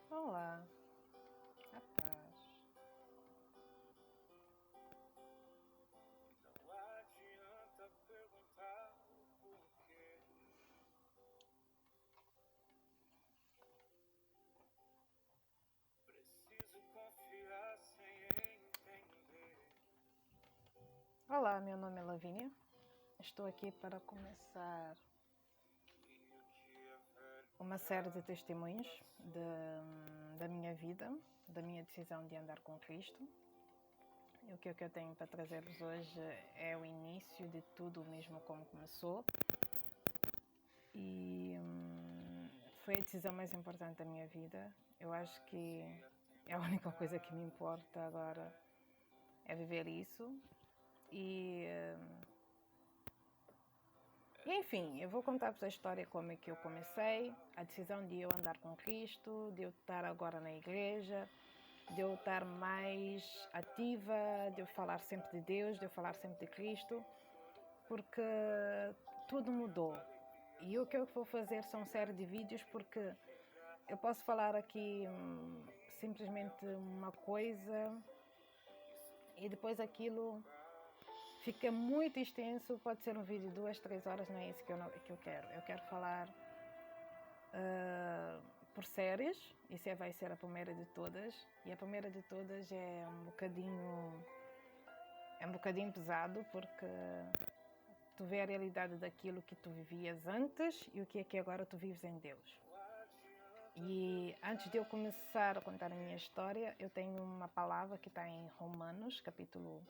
Olá, a paz. Não adianta perguntar o porquê. Preciso confiar sem entender. Olá, meu nome é Lavínia. Estou aqui para começar uma série de testemunhos da minha vida, da minha decisão de andar com Cristo. E o que eu tenho para trazer-vos hoje é o início de tudo, mesmo como começou. E foi a decisão mais importante da minha vida. Eu acho que é a única coisa que me importa agora é viver isso. E enfim, eu vou contar-vos a história como é que eu comecei, a decisão de eu andar com Cristo, de eu estar agora na igreja, de eu estar mais ativa, de eu falar sempre de Deus, de eu falar sempre de Cristo, porque tudo mudou. E o que eu vou fazer são uma série de vídeos, porque eu posso falar aqui simplesmente uma coisa e depois aquilo fica muito extenso, pode ser um vídeo de 2, 3 horas, não é isso que eu quero. Eu quero falar por séries, isso vai ser a primeira de todas, e a primeira de todas é um bocadinho pesado, porque tu vê a realidade daquilo que tu vivias antes e o que é que agora tu vives em Deus. E antes de eu começar a contar a minha história, eu tenho uma palavra que está em Romanos, capítulo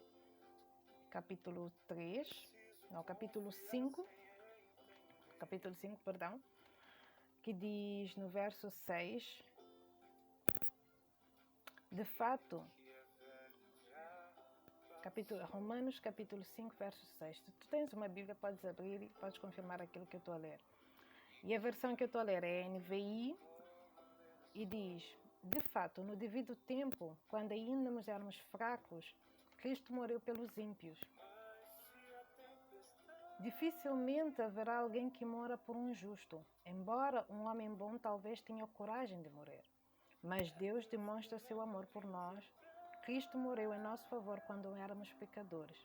5, que diz no verso 6, de fato, Romanos capítulo 5, verso 6. Se tu tens uma Bíblia, podes abrir e podes confirmar aquilo que eu estou a ler. E a versão que eu estou a ler é a NVI e diz: de fato, no devido tempo, quando ainda nós éramos fracos, Cristo morreu pelos ímpios. Dificilmente haverá alguém que mora por um justo, embora um homem bom talvez tenha coragem de morrer. Mas Deus demonstra seu amor por nós. Cristo morreu em nosso favor quando éramos pecadores.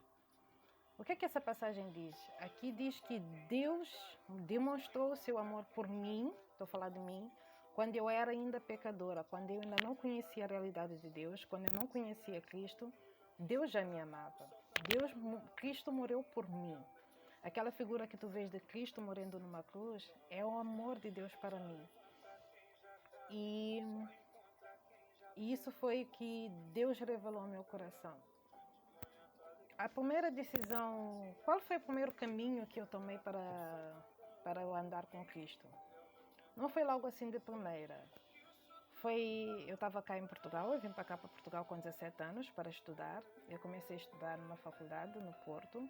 O que é que essa passagem diz? Aqui diz que Deus demonstrou seu amor por mim, estou a falar de mim, quando eu era ainda pecadora, quando eu ainda não conhecia a realidade de Deus, quando eu não conhecia Cristo, Deus já me amava. Cristo morreu por mim. Aquela figura que tu vês de Cristo morrendo numa cruz é o amor de Deus para mim. E isso foi o que Deus revelou ao meu coração. A primeira decisão, qual foi o primeiro caminho que eu tomei para eu andar com Cristo? Não foi logo assim de primeira. Eu estava cá em Portugal, eu vim para cá para Portugal com 17 anos para estudar. Eu comecei a estudar numa faculdade no Porto.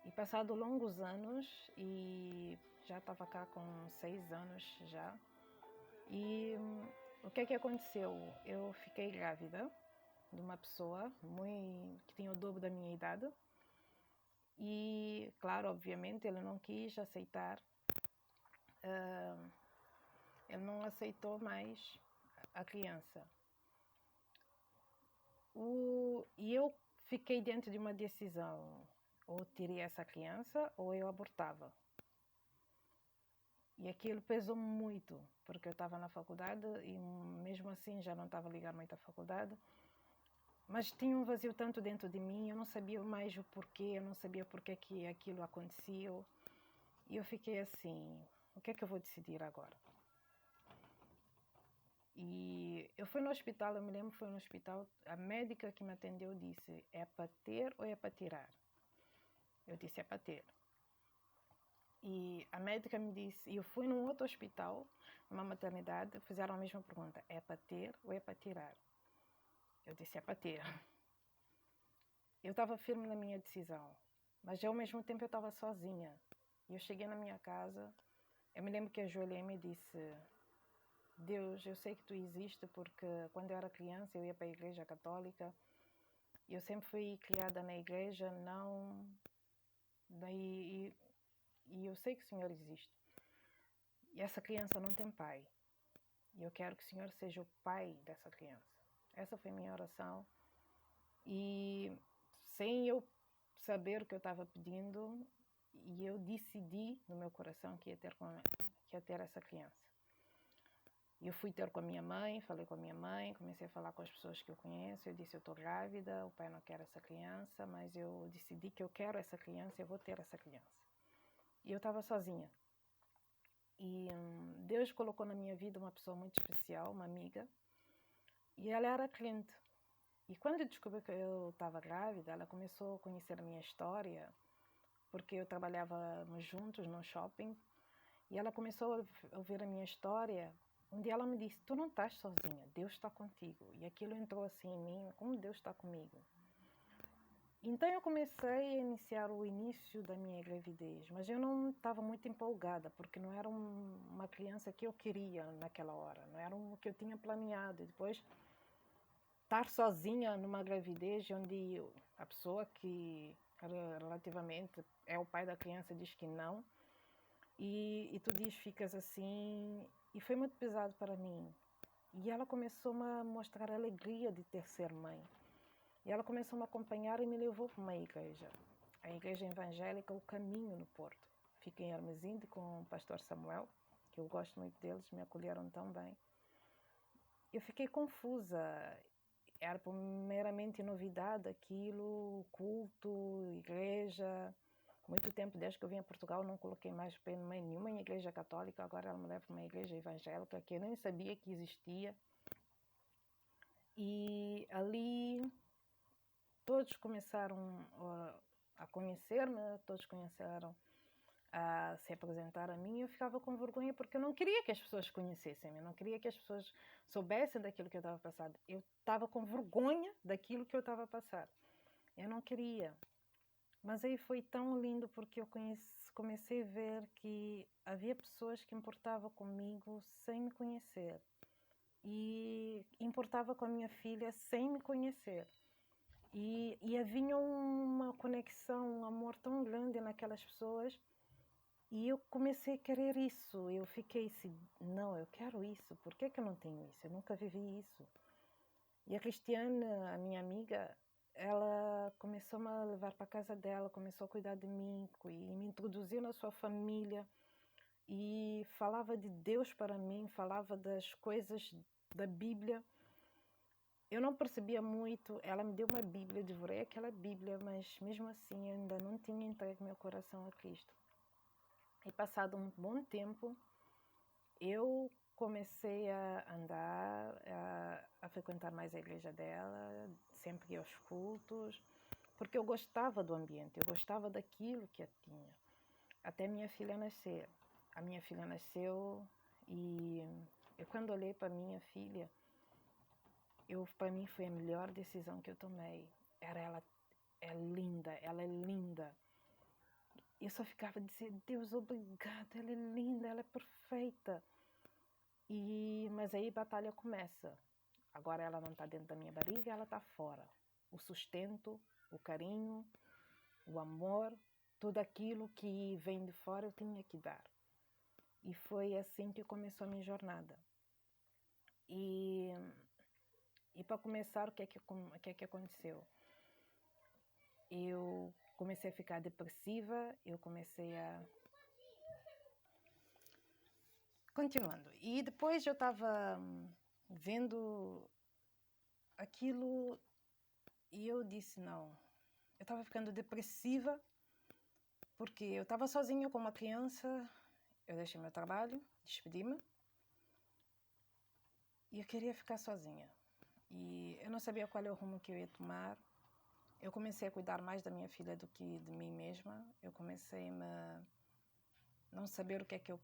E passado longos anos, e já estava cá com 6 anos já. E o que é que aconteceu? Eu fiquei grávida de uma pessoa que tinha o dobro da minha idade. E, claro, obviamente, ele não quis aceitar, ele não aceitou mais a criança. E eu fiquei diante de uma decisão, ou teria essa criança ou eu abortava. E aquilo pesou muito, porque eu estava na faculdade e mesmo assim já não estava ligado muito à faculdade. Mas tinha um vazio tanto dentro de mim, eu não sabia mais o porquê, eu não sabia porquê que aquilo aconteceu. E eu fiquei assim, o que é que eu vou decidir agora? E eu fui no hospital, eu me lembro, fui no hospital, a médica que me atendeu disse, é para ter ou é para tirar? Eu disse, é para ter. E a médica me disse, e eu fui num outro hospital, numa maternidade, fizeram a mesma pergunta, é para ter ou é para tirar? Eu disse, é para ter. Eu estava firme na minha decisão, mas ao mesmo tempo eu estava sozinha. E eu cheguei na minha casa, eu me lembro que ajoelhei-me e disse, Deus, eu sei que tu existes porque quando eu era criança eu ia para a igreja católica. Eu sempre fui criada na igreja, e eu sei que o Senhor existe. E essa criança não tem pai. E eu quero que o Senhor seja o pai dessa criança. Essa foi a minha oração. E sem eu saber o que eu estava pedindo, e eu decidi no meu coração que ia ter essa criança. Eu fui ter com a minha mãe, falei com a minha mãe, comecei a falar com as pessoas que eu conheço. Eu disse, eu estou grávida, o pai não quer essa criança, mas eu decidi que eu quero essa criança, eu vou ter essa criança. E eu estava sozinha. E Deus colocou na minha vida uma pessoa muito especial, uma amiga, e ela era crente. E quando eu descobri que eu estava grávida, ela começou a conhecer a minha história, porque eu trabalhávamos juntos no shopping, e ela começou a ouvir a minha história. Um dia ela me disse, tu não estás sozinha, Deus está contigo. E aquilo entrou assim em mim, como Deus está comigo. Então eu comecei a iniciar o início da minha gravidez, mas eu não estava muito empolgada, porque não era uma criança que eu queria naquela hora, não era o que eu tinha planeado. E depois, estar sozinha numa gravidez onde a pessoa que relativamente é o pai da criança diz que não, e tu ficas assim, e foi muito pesado para mim. E ela começou a mostrar a alegria de ter ser mãe. E ela começou a me acompanhar e me levou para uma igreja. A igreja evangélica, o Caminho, no Porto. Fiquei em Hermesinde com o pastor Samuel, que eu gosto muito deles, me acolheram tão bem. Eu fiquei confusa. Era primeiramente novidade aquilo, culto, igreja. Muito tempo desde que eu vim a Portugal não coloquei mais pé em nenhuma igreja católica. Agora ela me leva para uma igreja evangélica que eu nem sabia que existia. E ali todos começaram a conhecer-me, todos começaram a se apresentar a mim. Eu ficava com vergonha porque eu não queria que as pessoas conhecessem-me, eu não queria que as pessoas soubessem daquilo que eu estava passando. Eu estava com vergonha daquilo que eu estava a passar. Eu não queria. Mas aí foi tão lindo porque eu comecei a ver que havia pessoas que importavam comigo sem me conhecer. E importava com a minha filha sem me conhecer. E havia uma conexão, um amor tão grande naquelas pessoas. E eu comecei a querer isso. Eu fiquei assim, não, eu quero isso. Por que eu não tenho isso? Eu nunca vivi isso. E a Cristiane, a minha amiga, ela começou a levar para a casa dela, começou a cuidar de mim e me introduziu na sua família. E falava de Deus para mim, falava das coisas da Bíblia. Eu não percebia muito, ela me deu uma Bíblia, devorei aquela Bíblia, mas mesmo assim eu ainda não tinha entregue meu coração a Cristo. E passado um bom tempo, eu comecei a andar, a frequentar mais a igreja dela, sempre ia aos cultos, porque eu gostava do ambiente, eu gostava daquilo que eu tinha. Até minha filha nascer. A minha filha nasceu e eu quando olhei para minha filha, para mim foi a melhor decisão que eu tomei. Ela é linda, ela é linda. Eu só ficava a dizer, Deus, obrigado, ela é linda, ela é perfeita. Mas aí a batalha começa. Agora ela não está dentro da minha barriga, ela está fora. O sustento, o carinho, o amor, tudo aquilo que vem de fora eu tinha que dar. E foi assim que começou a minha jornada. E para começar, o que é que aconteceu? Eu comecei a ficar depressiva, eu comecei a... Continuando. E depois eu estava vendo aquilo e eu disse, não. Eu estava ficando depressiva porque eu estava sozinha com uma criança, eu deixei meu trabalho, despedi-me e eu queria ficar sozinha. E eu não sabia qual é o rumo que eu ia tomar. Eu comecei a cuidar mais da minha filha do que de mim mesma. Eu comecei a não saber o que é que eu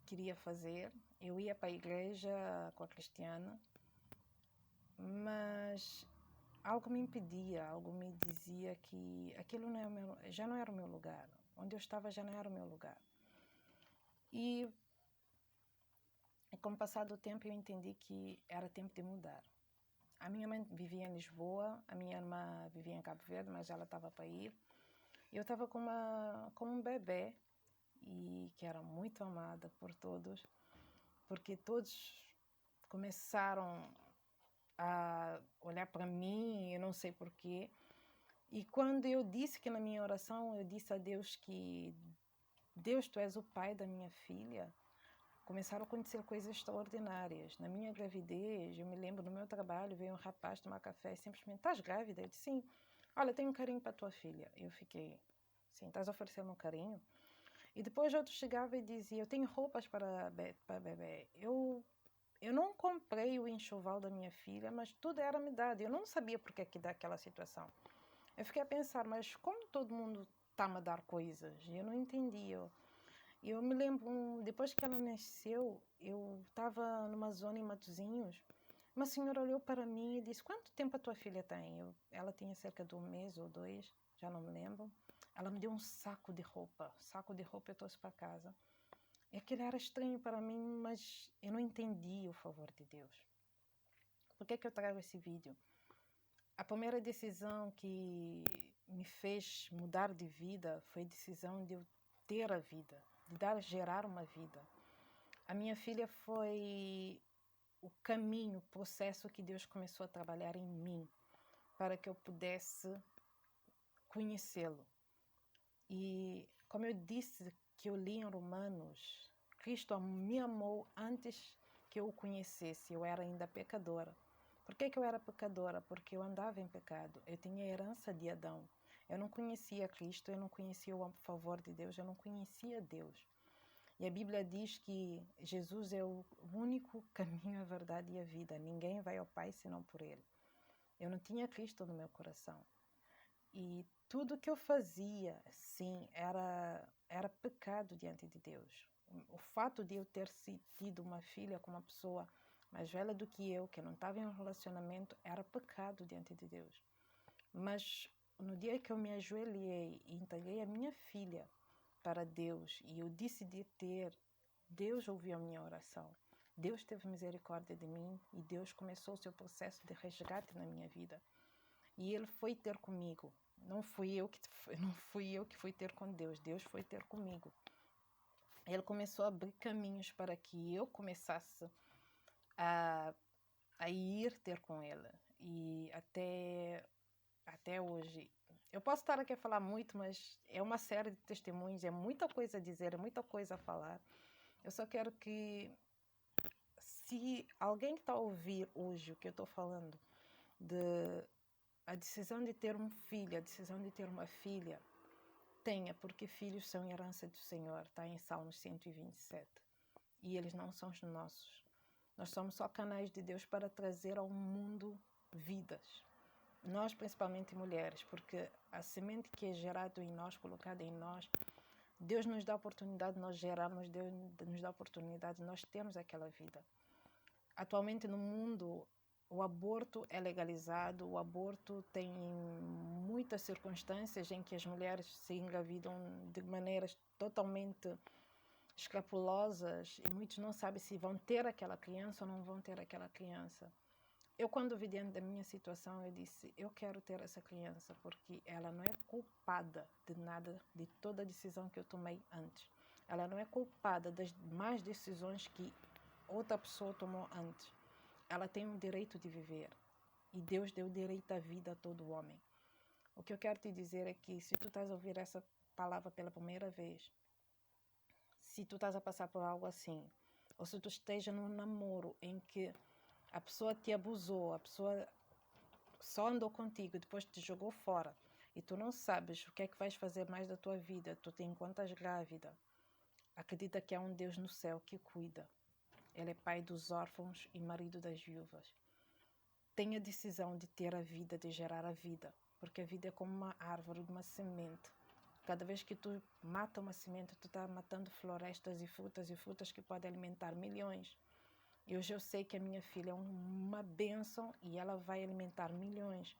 queria fazer. Eu ia para a igreja com a Cristiana, mas algo me impedia, algo me dizia que aquilo já não era o meu lugar. Onde eu estava já não era o meu lugar. E com o passar do tempo eu entendi que era tempo de mudar. A minha mãe vivia em Lisboa, a minha irmã vivia em Cabo Verde, mas ela estava para ir. Eu estava com um bebê, e que era muito amada por todos, porque todos começaram a olhar para mim, eu não sei porquê. E quando eu disse que na minha oração, eu disse a Deus que Deus, tu és o pai da minha filha, começaram a acontecer coisas extraordinárias. Na minha gravidez, eu me lembro, no meu trabalho, veio um rapaz tomar café e simplesmente, estás grávida? Eu disse, sim. Olha, tenho um carinho para tua filha. Eu fiquei, sim, estás oferecendo um carinho? E depois outro chegava e dizia, eu tenho roupas para bebê. Eu não comprei o enxoval da minha filha, mas tudo era me dado. Eu não sabia por que dá aquela situação. Eu fiquei a pensar, mas como todo mundo está-me a dar coisas? Eu não entendia. Eu me lembro, depois que ela nasceu, eu estava numa zona em Matosinhos. Uma senhora olhou para mim e disse, quanto tempo a tua filha tem? Ela tinha cerca de 1 mês ou 2, já não me lembro. Ela me deu um saco de roupa. Saco de roupa eu trouxe para casa. E aquilo era estranho para mim, mas eu não entendi o favor de Deus. Por que eu trago esse vídeo? A primeira decisão que me fez mudar de vida foi a decisão de eu ter a vida, de gerar uma vida. A minha filha foi o caminho, o processo que Deus começou a trabalhar em mim para que eu pudesse conhecê-lo. E como eu disse que eu li em Romanos, Cristo me amou antes que eu o conhecesse, eu era ainda pecadora. Por que eu era pecadora? Porque eu andava em pecado, eu tinha a herança de Adão. Eu não conhecia Cristo, eu não conhecia o favor de Deus, eu não conhecia Deus. E a Bíblia diz que Jesus é o único caminho, a verdade e a vida. Ninguém vai ao Pai senão por Ele. Eu não tinha Cristo no meu coração. E tudo que eu fazia, sim, era pecado diante de Deus. O fato de eu ter tido uma filha com uma pessoa mais velha do que eu, que não estava em um relacionamento, era pecado diante de Deus. Mas no dia que eu me ajoelhei e entreguei a minha filha para Deus e eu decidi ter, Deus ouviu a minha oração. Deus teve misericórdia de mim e Deus começou o seu processo de resgate na minha vida. E Ele foi ter comigo. Não fui eu que fui ter com Deus. Deus foi ter comigo. Ele começou a abrir caminhos para que eu começasse a ir ter com Ele. E até hoje. Eu posso estar aqui a falar muito, mas é uma série de testemunhos, é muita coisa a dizer, é muita coisa a falar. Eu só quero que, se alguém que está a ouvir hoje o que eu estou falando, a decisão de ter um filho, a decisão de ter uma filha, tenha, porque filhos são herança do Senhor, está em Salmos 127. E eles não são os nossos. Nós somos só canais de Deus para trazer ao mundo vidas. Nós, principalmente mulheres, porque a semente que é gerada em nós, colocada em nós, Deus nos dá a oportunidade de nós gerarmos, Deus nos dá a oportunidade de nós termos aquela vida. Atualmente no mundo, o aborto é legalizado, o aborto tem muitas circunstâncias em que as mulheres se engravidam de maneiras totalmente escrupulosas e muitos não sabem se vão ter aquela criança ou não vão ter aquela criança. Eu, quando vi diante da minha situação, eu disse, eu quero ter essa criança porque ela não é culpada de nada, de toda a decisão que eu tomei antes. Ela não é culpada das más decisões que outra pessoa tomou antes. Ela tem o direito de viver e Deus deu direito à vida a todo homem. O que eu quero te dizer é que se tu estás a ouvir essa palavra pela primeira vez, se tu estás a passar por algo assim, ou se tu esteja num namoro em que a pessoa te abusou, a pessoa só andou contigo e depois te jogou fora e tu não sabes o que é que vais fazer mais da tua vida, tu te encontras grávida, acredita que há um Deus no céu que cuida. Ele é pai dos órfãos e marido das viúvas. Tenha a decisão de ter a vida, de gerar a vida, porque a vida é como uma árvore, uma semente. Cada vez que tu mata uma semente, tu está matando florestas e frutas que podem alimentar milhões. E hoje eu sei que a minha filha é uma bênção e ela vai alimentar milhões.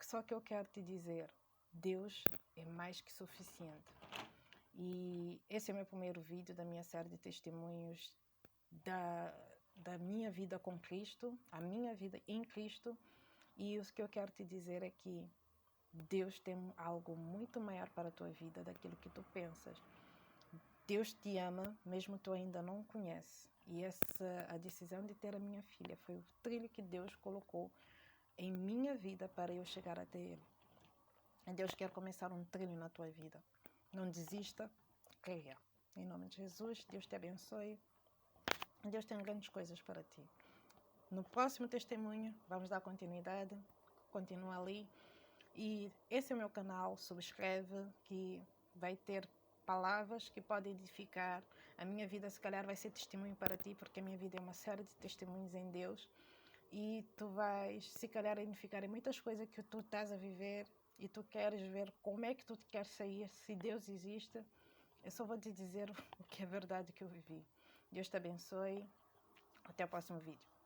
Só que eu quero te dizer, Deus é mais que suficiente. E esse é o meu primeiro vídeo da minha série de testemunhos da minha vida com Cristo, a minha vida em Cristo. E o que eu quero te dizer é que Deus tem algo muito maior para a tua vida daquilo que tu pensas. Deus te ama, mesmo tu ainda não o conheces. E a decisão de ter a minha filha foi o trilho que Deus colocou em minha vida para eu chegar até Ele. E Deus quer começar um trilho na tua vida. Não desista, creia. Em nome de Jesus, Deus te abençoe. Deus tem grandes coisas para ti. No próximo testemunho, vamos dar continuidade. Continua ali. E esse é o meu canal, subscreve, que vai ter palavras que podem edificar. A minha vida, se calhar, vai ser testemunho para ti, porque a minha vida é uma série de testemunhos em Deus. E tu vais, se calhar, edificar em muitas coisas que tu estás a viver e tu queres ver como é que tu queres sair, se Deus existe. Eu só vou te dizer o que é verdade que eu vivi. Deus te abençoe. Até o próximo vídeo.